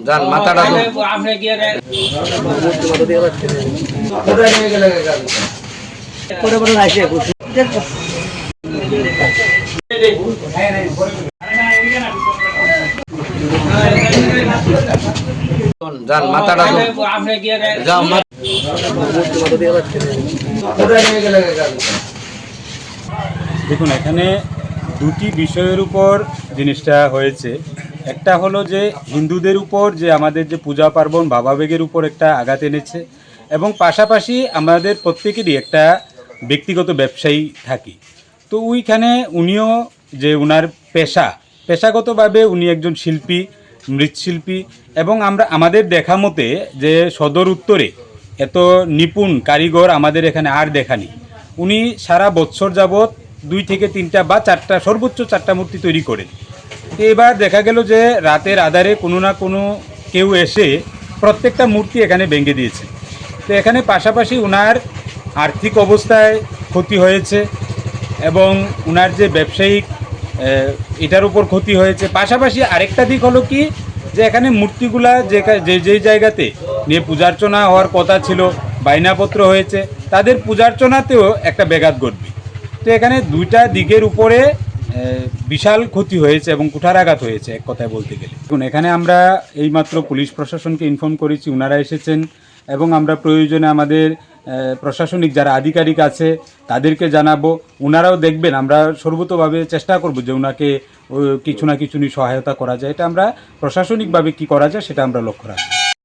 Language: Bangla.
যান মাথাটা যান মাথাটা যাও দেখুন, এখানে দুটি বিষয়ের উপর জিনিসটা হয়েছে। একটা হলো যে হিন্দুদের উপর যে আমাদের যে পূজা পার্বণ ভাবাবেগের উপর একটা আঘাত এনেছে, এবং পাশাপাশি আমাদের প্রত্যেকেরই একটা ব্যক্তিগত ব্যবসায়ী থাকি। তো ওইখানে উনিও যে ওনার পেশাগতভাবে উনি একজন শিল্পী, মৃৎশিল্পী, এবং আমাদের দেখা মতে যে সদর উত্তরে এত নিপুণ কারিগর আমাদের এখানে আর দেখানি। উনি সারা বছর যাবৎ 2 থেকে 3টা বা 4টা, সর্বোচ্চ 4টা মূর্তি তৈরি করেন। তো এবার দেখা গেল যে রাতের আধারে কোনো না কোনো কেউ এসে প্রত্যেকটা মূর্তি এখানে ভেঙে দিয়েছে। তো এখানে পাশাপাশি ওনার আর্থিক অবস্থায় ক্ষতি হয়েছে, এবং ওনার যে ব্যবসায়িক এটার উপর ক্ষতি হয়েছে। পাশাপাশি আরেকটা দিক হলো কি, যে এখানে মূর্তিগুলা যে জায়গাতে নিয়ে পূজার্চনা হওয়ার কথা ছিল, বাইনাপত্র হয়েছে, তাদের পূজার্চনাতেও একটা ব্যাঘাত ঘটবে। তো এখানে দুইটা দিকের উপরে বিশাল ক্ষতি হয়েছে এবং কুঠারাঘাত হয়েছে, এক কথায় বলতে গেলে। এখন এখানে আমরা এইমাত্র পুলিশ প্রশাসনকে ইনফর্ম করেছি, ওনারা এসেছেন, এবং আমরা প্রয়োজনে আমাদের প্রশাসনিক যারা আধিকারিক আছে তাদেরকে জানাবো, ওনারাও দেখবেন। আমরা সর্বতোভাবে চেষ্টা করব যে ওনাকে কিছু না কিছু সহায়তা করা যায়। এটা আমরা প্রশাসনিকভাবে কি করা যায় সেটা আমরা লক্ষ্য রাখবো।